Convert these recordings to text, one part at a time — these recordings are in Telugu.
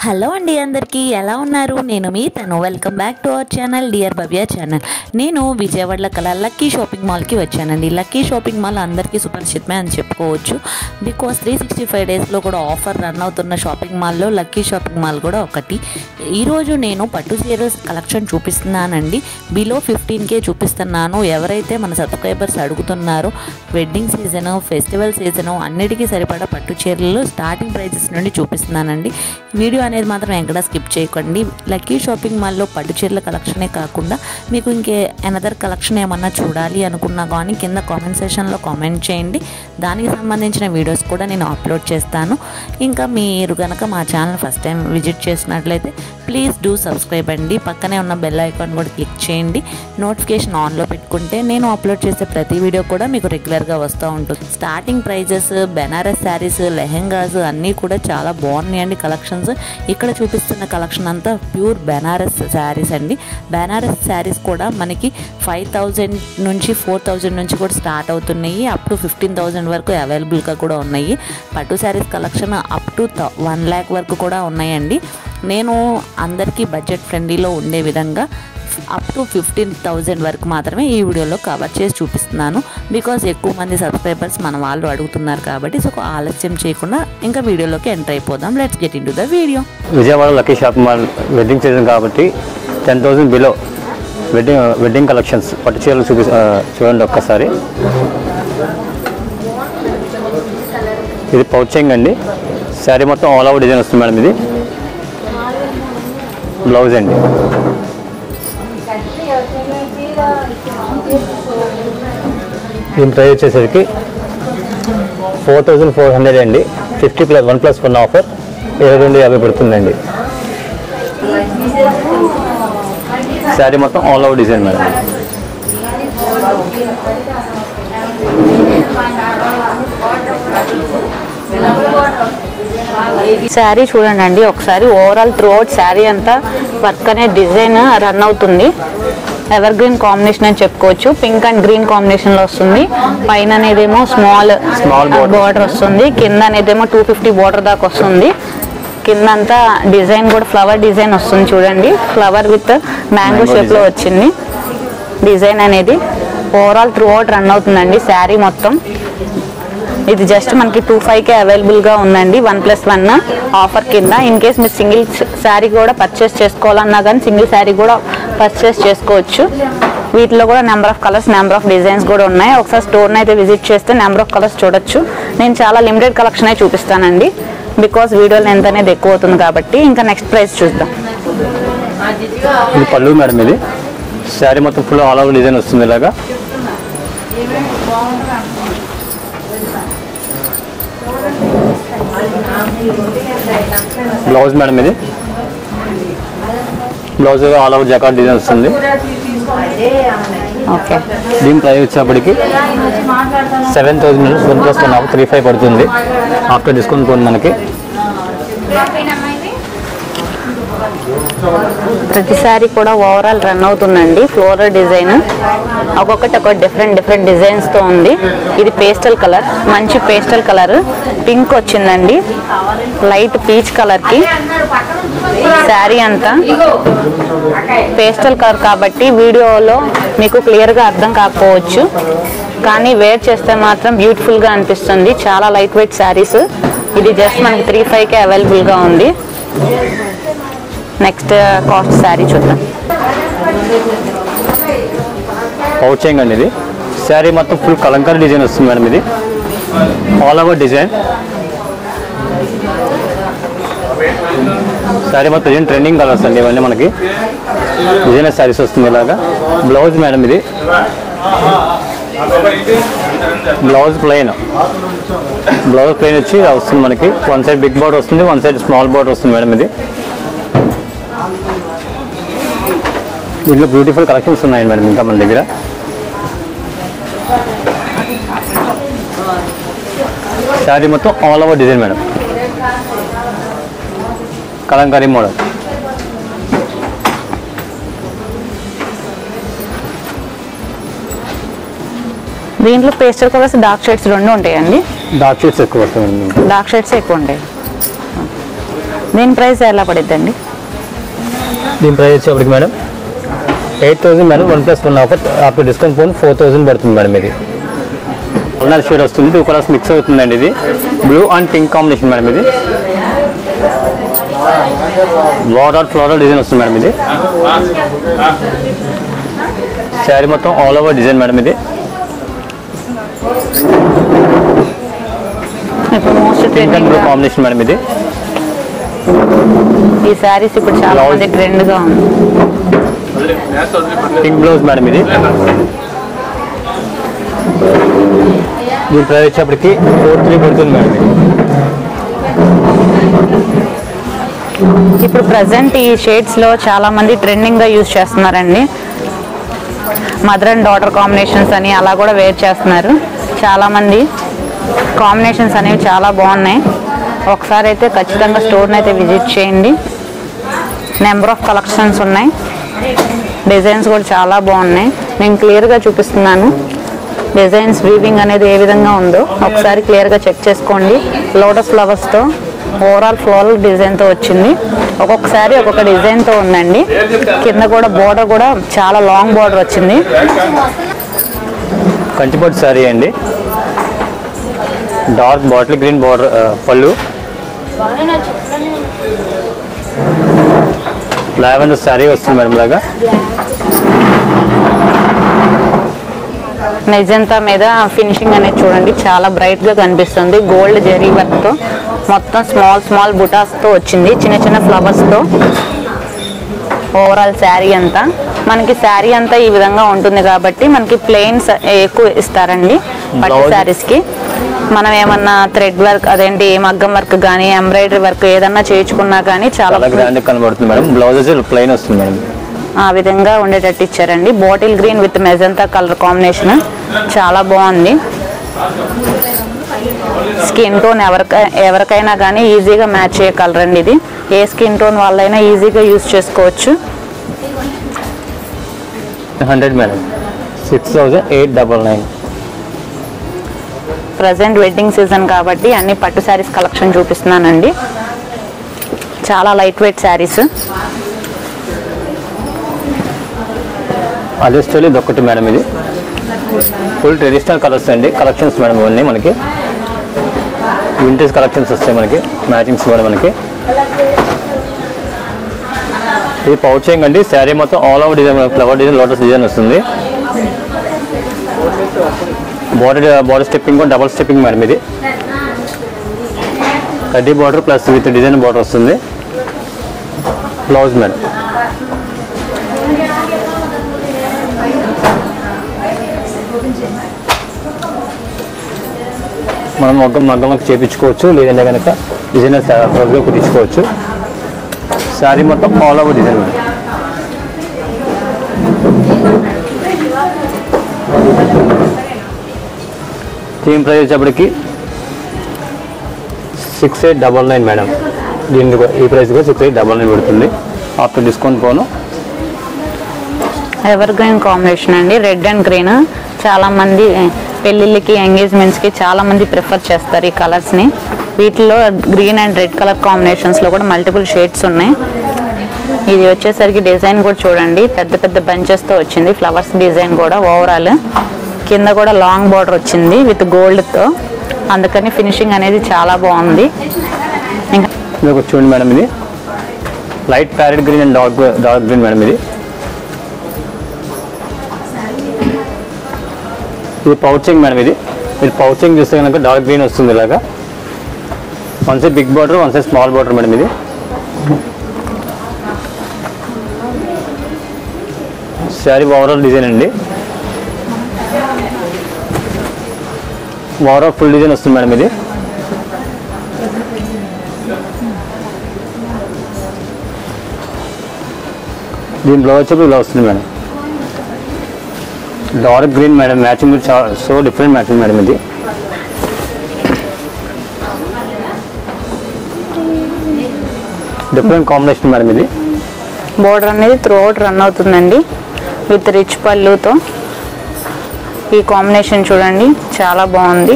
హలో అండి, అందరికీ ఎలా ఉన్నారు? నేను మీ తను. Welcome back to our channel dear Bhavya channel. నేను విజయవాడలో కల లక్కీ షాపింగ్ మాల్కి వచ్చానండి. లక్కీ షాపింగ్ మాల్ అందరికీ సుపరిచితమే అని చెప్పుకోవచ్చు. బికాస్ 365 డేస్లో కూడా ఆఫర్ రన్ అవుతున్న షాపింగ్ మాల్లో లక్కీ షాపింగ్ మాల్ కూడా ఒకటి. ఈరోజు నేను పట్టు చీర కలెక్షన్ చూపిస్తున్నానండి. బిలో 15K చూపిస్తున్నాను. ఎవరైతే మన సబ్స్క్రైబర్స్ అడుగుతున్నారో వెడ్డింగ్ సీజను, ఫెస్టివల్ సీజను అన్నిటికీ సరిపడా పట్టు చీరలు స్టార్టింగ్ ప్రైజెస్ నుండి చూపిస్తున్నానండి. వీడియో అనేది మాత్రం ఎక్కడ స్కిప్ చేయకండి. లక్కీ షాపింగ్ మాల్లో పట్టు చీరల కలెక్షనే కాకుండా మీకు ఇంకే అనదర్ కలెక్షన్ ఏమన్నా చూడాలి అనుకున్నా కానీ కింద కామెంట్ సెక్షన్లో కామెంట్ చేయండి. దానికి సంబంధించిన వీడియోస్ కూడా నేను అప్లోడ్ చేస్తాను. ఇంకా మీరు కనుక మా ఛానల్ ఫస్ట్ టైం విజిట్ చేసినట్లయితే ప్లీజ్ డూ సబ్స్క్రైబ్ అండి. పక్కనే ఉన్న బెల్ ఐకాన్ కూడా క్లిక్ చేయండి. నోటిఫికేషన్ ఆన్లో పెట్టుకుంటే నేను అప్లోడ్ చేసే ప్రతి వీడియో కూడా మీకు రెగ్యులర్గా వస్తూ ఉంటుంది. స్టార్టింగ్ ప్రైజెస్, బెనారస్ శారీస్, లెహెంగాస్ అన్నీ కూడా చాలా బాగున్నాయండి కలెక్షన్స్. ఇక్కడ చూపిస్తున్న కలెక్షన్ అంతా ప్యూర్ బెనారస్ శారీస్ అండి. బెనారస్ శారీస్ కూడా మనకి 5,000 నుంచి 4,000 నుంచి కూడా స్టార్ట్ అవుతున్నాయి. అప్ టు 15,000 వరకు అవైలబుల్గా కూడా ఉన్నాయి. పట్టు saris collection up to 1 lakh వరకు కూడా ఉన్నాయండి. నేను అందరికీ బడ్జెట్ ఫ్రెండ్లీలో ఉండే విధంగా అప్ టు 15,000 వరకు మాత్రమే ఈ వీడియోలో కవర్ చేసి చూపిస్తున్నాను. బికాజ్ ఎక్కువ మంది సబ్స్క్రైబర్స్ మన వాళ్ళు అడుగుతున్నారు కాబట్టి సో ఆలస్యం చేయకుండా ఇంకా వీడియోలోకి ఎంటర్ అయిపోదాం. Let's get in to the video. Vijayawada lucky shopping mall wedding season కాబట్టి 10,000 బిలో వెడ్డింగ్ కలెక్షన్స్ పట్టు చీరలు చూడండి ఒక్కసారి. ఇది పౌచింగ్ అండి. శారీ మొత్తం ఆల్ ఓవర్ డిజైన్ వస్తుంది మేడం. ఇది బ్లౌజ్ అండి. దీని ప్రైస్ వచ్చేసరికి 4,400 అండి. 50 + 1+1 ఆఫర్ 2250 పడుతుందండి. శారీ మొత్తం all over design madam. Sari చూడండి అండి ఒకసారి. ఓవరాల్ త్రూ అవుట్ శారీ అంతా వర్క్ అనే డిజైన్ రన్ అవుతుంది. ఎవర్ గ్రీన్ కాంబినేషన్ అని చెప్పుకోవచ్చు. పింక్ అండ్ గ్రీన్ కాంబినేషన్ లో వస్తుంది. పైన అనేదేమో స్మాల్ బార్డర్ వస్తుంది. కింద అనేదేమో 250 బార్డర్ దాకా వస్తుంది. కింద అంతా డిజైన్ కూడా ఫ్లవర్ డిజైన్ వస్తుంది చూడండి. ఫ్లవర్ విత్ మ్యాంగో షేప్ లో వచ్చింది డిజైన్ అనేది. ఓవరాల్ త్రూ అవుట్ రన్ అవుతుందండి శారీ మొత్తం. ఇది జస్ట్ మనకి 25K అవైలబుల్గా ఉందండి. 1+1 ఆఫర్ కింద. ఇన్ కేస్ మీరు సింగిల్ శారీ కూడా పర్చేస్ చేసుకోవాలన్నా కానీ సింగిల్ శారీ కూడా పర్చేస్ చేసుకోవచ్చు. వీటిలో కూడా number of colours, number of designs కూడా ఉన్నాయి. ఒకసారి స్టోర్ని అయితే విజిట్ చేస్తే నెంబర్ ఆఫ్ కలర్స్ చూడొచ్చు. నేను చాలా లిమిటెడ్ కలెక్షన్ అయితే చూపిస్తానండి. బికాస్ వీడియో లెంత్ అనేది ఎక్కువ అవుతుంది కాబట్టి. ఇంకా నెక్స్ట్ ప్రైస్ చూద్దాం. ఇది పళ్ళు మేడం. ఇది శారీ మొత్తం ఫుల్ ఆల్ ఓవర్ డిజైన్ వస్తుంది ఇలాగా. Blouse madam. ఇది blouse all over jacquard design వస్తుంది. దీని ప్రైస్ వచ్చేప్పటికి 7,000 1+1 ఆఫర్ 3,500 పడుతుంది. ఆఫ్టర్ డిస్కౌంట్ పోయింది మనకి. ప్రతి శారీ కూడా ఓవరాల్ రన్ అవుతుందండి. ఫ్లోరల్ డిజైన్ ఒక్కొక్కటి ఒక డిఫరెంట్ డిజైన్స్ తో ఉంది. ఇది పేస్టల్ కలర్, మంచి పేస్టల్ కలర్. పింక్ వచ్చిందండి, లైట్ పీచ్ కలర్ కి శారీ అంతా. పేస్టల్ కలర్ కాబట్టి వీడియోలో మీకు క్లియర్ గా అర్థం కాకపోవచ్చు, కానీ వేర్ చేస్తే మాత్రం బ్యూటిఫుల్ గా అనిపిస్తుంది. చాలా లైట్ వెయిట్ శారీస్. ఇది జస్ట్ మనకి 3,500 అవైలబుల్ గా ఉంది. నెక్స్ట్ కాస్ట్ శారీ చూద్దాం. పౌచింగ్ అండి. ఇది శారీ మొత్తం ఫుల్ కలంకారీ డిజైన్ వస్తుంది మేడం. ఇది ఆల్ ఓవర్ డిజైన్. శారీ మొత్తం డిజైన్ ట్రెండింగ్ కలర్స్ అండి ఇవన్నీ మనకి. డిజైనర్ శారీస్ వస్తుంది ఇలాగా. Blouse madam. ఇది బ్లౌజ్ ప్లెయిన్ వచ్చి వస్తుంది మనకి. వన్ సైడ్ బిగ్ బార్డర్ వస్తుంది, వన్ సైడ్ స్మాల్ బార్డర్ వస్తుంది మేడం. ఇది దీంట్లో బ్యూటిఫుల్ కలెక్షన్స్ ఉన్నాయి మేడం ఇంకా మన దగ్గర. శారీ మొత్తం all over design madam. Kalamkari model. దీంట్లో పేస్టల్ కలర్స్, డార్క్ షేడ్స్ రెండు ఉంటాయండి. డార్క్ షేడ్స్ ఎక్కువ వస్తాయండి. డార్క్ షేడ్స్ ఎక్కువ ఉంటాయి. దీని ప్రైస్ ఎలా పడుద్దండి? దీని ప్రైస్ వచ్చేప్పటికి madam 8,000 madam. 1+1 offer after discount phone 4,000 పడుతుంది మేడం. ఇది కలర్ షేడ్ వస్తుంది, 2 కలర్స్ మిక్స్ అవుతుందండి. ఇది blue and pink combination madam. ఇది ఫ్లోరల్ డిజైన్ వస్తుంది మేడం. ఇది శారీ మొత్తం ఆల్ ఓవర్ డిజైన్ మేడం. ఇది pink and blue combination madam. ఇది ఈ శారీస్ ఇప్పుడు చాలా మంది ట్రెండ్ గా ఉంది. Pink blouse madam. ఇది దీని ప్రైస్ వచ్చేప్పటికి 4,300 పడుతుంది మేడం. ఇప్పుడు ప్రజెంట్ ఈ షేడ్స్ లో చాలా మంది ట్రెండింగ్ గా యూజ్ చేస్తున్నారండి. మదర్ అండ్ డాటర్ కాంబినేషన్స్ అని అలా కూడా వేర్ చేస్తున్నారు. చాలా మంది కాంబినేషన్స్ అనేవి చాలా బాగున్నాయి. ఒకసారి అయితే ఖచ్చితంగా స్టోర్ని అయితే విజిట్ చేయండి. నెంబర్ ఆఫ్ కలెక్షన్స్ ఉన్నాయి. డిజైన్స్ కూడా చాలా బాగున్నాయి. నేను క్లియర్గా చూపిస్తున్నాను. డిజైన్స్ వీవింగ్ అనేది ఏ విధంగా ఉందో ఒకసారి క్లియర్గా చెక్ చేసుకోండి. లోటస్ ఫ్లవర్స్తో ఓవరాల్ ఫ్లోరల్ డిజైన్తో వచ్చింది. ఒక్కొక్కసారి ఒక్కొక్క డిజైన్తో ఉందండి. కింద కూడా బోర్డర్ కూడా చాలా లాంగ్ బోర్డర్ వచ్చింది. కంచిపట్టు శారీ అండి. డార్క్ బాటిల్ గ్రీన్ బోర్డర్ పళ్ళు, లావెండర్ శారీ వస్తుంది మేడం. లాగా మెజంతా మీద ఫినిషింగ్ అనేది చూడండి, చాలా బ్రైట్ గా కనిపిస్తుంది. గోల్డ్ జెరీ వర్క్ తో మొత్తం స్మాల్ బుటాస్ తో వచ్చింది, చిన్న చిన్న ఫ్లవర్స్ తో. ఓవరాల్ శారీ అంతా మనకి ఈ విధంగా ఉంటుంది కాబట్టి మనకి ప్లెయిన్స్ ఎక్కువ ఇస్తారండి పట్టు శారీస్ కి. మనం ఏమన్నా థ్రెడ్ వర్క్ అదేంటి మగ్గం వర్క్ కానీ ఎంబ్రాయిడరీ వర్క్ ఏదన్నా చేయించుకున్నా కానీ చాలా గ్రాండ్ కనబడుతుంది మేడం. బ్లౌజ్ ప్లెయిన్ వస్తుంది మేడం. ఆ విధంగా ఉండేటట్టు ఇచ్చారండి. Bottle green with magenta colour combination చాలా బాగుంది. స్కిన్ టోన్ ఎవరికైనా కానీ ఈజీగా మ్యాచ్ అయ్యే కలర్ అండి ఇది. ఏ స్కిన్ టోన్ వాళ్ళైనా ఈజీగా యూజ్ చేసుకోవచ్చు. 100 మేడం. 6,899. ప్రజెంట్ వెడ్డింగ్ సీజన్ కాబట్టి అన్ని పట్టు శారీస్ కలెక్షన్ చూపిస్తున్నానండి. చాలా లైట్ వెయిట్ శారీస్. అదే స్టైల్ ఇది ఒకటి మేడం. ఇది ఫుల్ ట్రెడిషనల్ కలర్స్ అండి. కలెక్షన్స్ మేడం ఇవన్నీ మనకి వింటేజ్ కలెక్షన్స్ వస్తాయి. మనకి మ్యాచింగ్స్ కూడా మనకి. ఇది పౌచింగ్ అండి. శారీ మొత్తం all over design, flower design, lotus design వస్తుంది. Border stepping double stepping madam. ఇది కడ్డీ border plus with design border వస్తుంది. Blouse madam. మనం మగ్గంకి చేయించుకోవచ్చు, లేదంటే కనుక డిజైనర్ ఫ్రజ్గా కుట్టించుకోవచ్చు. శారీ మొత్తం ఆల్ ఓవర్ డిజైన్ మేడం. దీని ప్రైస్ వచ్చేప్పటికి 6,899 మేడం. దీని ఈ ప్రైస్ కూడా 6,899 పడుతుంది ఆఫ్టర్ డిస్కౌంట్ పోను. ఎవర్ గ్రీన్ కాంబినేషన్ అండి. రెడ్ అండ్ గ్రీన్ చాలా మంది పెళ్ళిళ్ళకి ఎంగేజ్మెంట్స్కి చాలా మంది ప్రిఫర్ చేస్తారు ఈ కలర్స్ని. వీటిలో గ్రీన్ అండ్ రెడ్ కలర్ కాంబినేషన్స్లో కూడా మల్టిపుల్ షేడ్స్ ఉన్నాయి. ఇది వచ్చేసరికి డిజైన్ కూడా చూడండి, పెద్ద పెద్ద బంచెస్తో వచ్చింది. ఫ్లవర్స్ డిజైన్ కూడా ఓవరాల్ కింద కూడా లాంగ్ బార్డర్ వచ్చింది విత్ గోల్డ్తో. అందుకని ఫినిషింగ్ అనేది చాలా బాగుంది. ఇంకా చూడండి మేడం, ఇది light parrot green and dark green madam. ఇది పౌచింగ్ మేడం. ఇది పౌచింగ్ చూస్తే కనుక డార్క్ గ్రీన్ వస్తుంది. ఇలాగా one side big border, one side small border madam. ఇది శారీ ఓవరాల్ డిజైన్ అండి. ఓవరాల్ ఫుల్ డిజైన్ వస్తుంది మేడం. ఇది దీని బ్లౌజ్ వచ్చి ఇలా వస్తుంది madam. Dark green madam. Matching so different matching madam. ఇది డిఫరెంట్ కాంబినేషన్ మేడం. ఇది బోర్డర్ అనేది త్రూ అవుట్ రన్ అవుతుందండి విత్ రిచ్ పళ్ళుతో. ఈ కాంబినేషన్ చూడండి చాలా బాగుంది.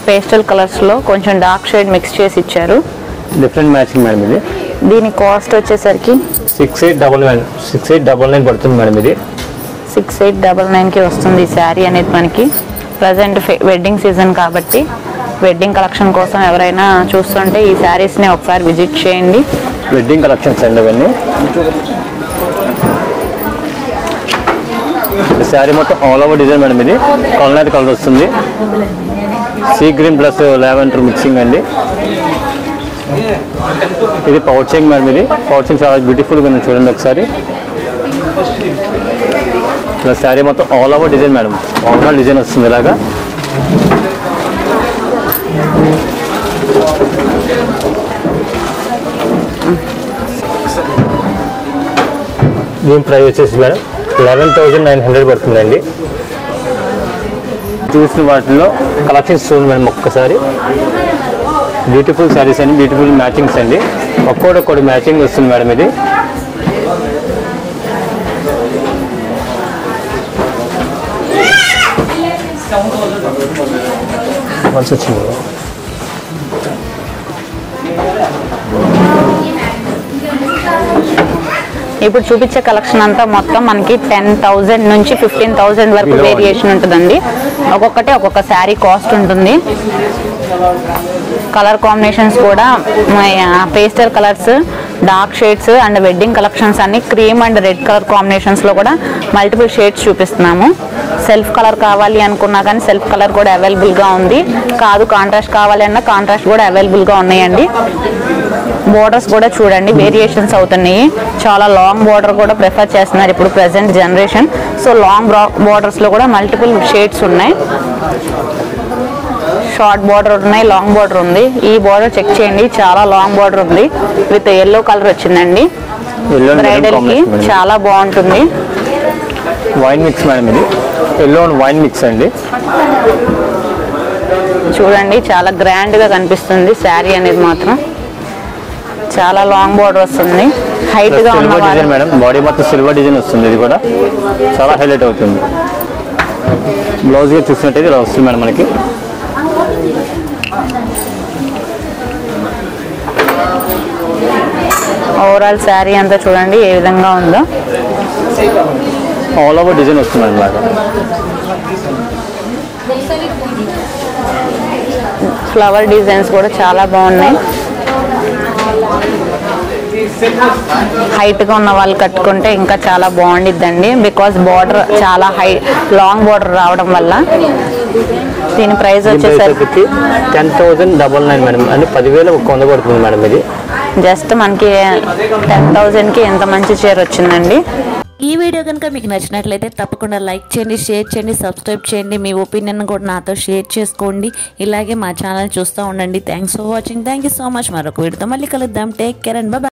పేస్టల్ కలర్స్లో కొంచెం డార్క్ షేడ్ మిక్స్ చేసి ఇచ్చారు. డిఫరెంట్ మ్యాచింగ్ మేడం ఇది. దీని కాస్ట్ వచ్చేసరికి 6899 పడుతుంది మేడం ఇది. 6899కి వస్తుంది ఈ శారీ అనేది మనకి. ప్రజెంట్ వెడ్డింగ్ సీజన్ కాబట్టి వెడ్డింగ్ కలెక్షన్ కోసం ఎవరైనా చూస్తుంటే ఈ శారీస్ని ఒకసారి విజిట్ చేయండి. వెడ్డింగ్ కలెక్షన్స్ అండి అవన్నీ. శారీ మొత్తం ఆల్ ఓవర్ డిజైన్ మేడం ఇది. కలర్ కలర్ వస్తుంది. Sea green plus lavender mixing అండి. ఇది పౌచింగ్ మేడం ఇది. పౌచింగ్ చాలా బ్యూటిఫుల్గా ఉంది చూడండి ఒకసారి. ఇలా శారీ మొత్తం all over design madam. Overall design వస్తుంది ఇలాగా. దీని ప్రైస్ వచ్చేసి మేడం 11,900 పడుతుందండి. చూసిన వాటిలో కలెక్షన్స్ చూడండి మేడం ఒక్కసారి. బ్యూటిఫుల్ శారీస్ అండి, బ్యూటిఫుల్ మ్యాచింగ్స్ అండి. ఒక్కొక్కటి మ్యాచింగ్ వస్తుంది మేడం ఇది. వచ్చింది ఇప్పుడు చూపించే కలెక్షన్ అంతా మొత్తం మనకి 10,000 నుంచి 15,000 వరకు వేరియేషన్ ఉంటుందండి. ఒక్కొక్కటి ఒక్కొక్క శారీ కాస్ట్ ఉంటుంది. కలర్ కాంబినేషన్స్ కూడా pastel colours, dark shades and wedding collections అన్ని క్రీమ్ అండ్ రెడ్ కలర్ కాంబినేషన్స్లో కూడా మల్టిపుల్ షేడ్స్ చూపిస్తున్నాము. సెల్ఫ్ కలర్ కావాలి అనుకున్నా కానీ సెల్ఫ్ కలర్ కూడా అవైలబుల్గా ఉంది. కాదు కాంట్రాస్ట్ కావాలి అన్నా కాంట్రాస్ట్ కూడా అవైలబుల్గా ఉన్నాయండి. బోర్డర్స్ కూడా చూడండి వేరియేషన్స్ అవుతున్నాయి. చాలా లాంగ్ బోర్డర్ కూడా ప్రిఫర్ చేస్తున్నారు ఇప్పుడు ప్రజెంట్ జనరేషన్. సో లాంగ్ బోర్డర్స్లో కూడా మల్టిపుల్ షేడ్స్ ఉన్నాయి. షార్ట్ బార్డర్ ఉన్నాయి, లాంగ్ బార్డర్ ఉంది. ఈ బార్డర్ చెక్ చేయండి, చాలా లాంగ్ బార్డర్ ఉంది విత్ ఎల్లో కలర్ వచ్చిందండి. బ్రైడల్ కి చాలా బాగుంటుంది. వైన్ మిక్స్ మేడం ఇది. ఎల్లో అండ్ వైన్ మిక్స్ అండి. చూడండి చాలా గ్రాండ్ గా కనిపిస్తుంది శారీ అనేది మాత్రం. చాలా లాంగ్ బార్డర్ వస్తుంది. హైట్ గా ఉన్న డిజైన్ మేడం. బాడీ మొత్తం సిల్వర్ డిజైన్ వస్తుంది. ఇది కూడా చాలా హైలైట్ అవుతుంది. బ్లౌజ్ గా చూసినట్టయితే ఇలా వస్తుంది మేడం మనకి. ఓవరాల్ శారీ అంతా చూడండి ఏ విధంగా ఉందో. ఆల్ ఓవర్ డిజైన్ వస్తుంది మేడం లాగా. ఫ్లవర్ డిజైన్స్ కూడా చాలా బాగున్నాయి. హైట్ గా ఉన్న వాళ్ళు కట్టుకుంటే ఇంకా చాలా బాగుండిద్దండి. బికాస్ బార్డర్ చాలా లాంగ్ బార్డర్ రావడం వల్ల. దీని ప్రైస్ వచ్చేసరికి 10,999 మేడం. అంటే 10,100 పడుతుంది మేడం ఇది. జస్ట్ మనకి 10,000కి ఎంత మంచి చీర వచ్చిందండి. ఈ వీడియో కనుక మీకు నచ్చినట్లయితే తప్పకుండా లైక్ చేయండి, షేర్ చేయండి, సబ్స్క్రైబ్ చేయండి. మీ ఒపీనియన్ కూడా నాతో షేర్ చేసుకోండి. ఇలాగే మా ఛానల్ చూస్తూ ఉండండి. Thanks for watching. Thank you so much. మరొక వీడియోతో మళ్ళీ కలుద్దాం. Take care and bye.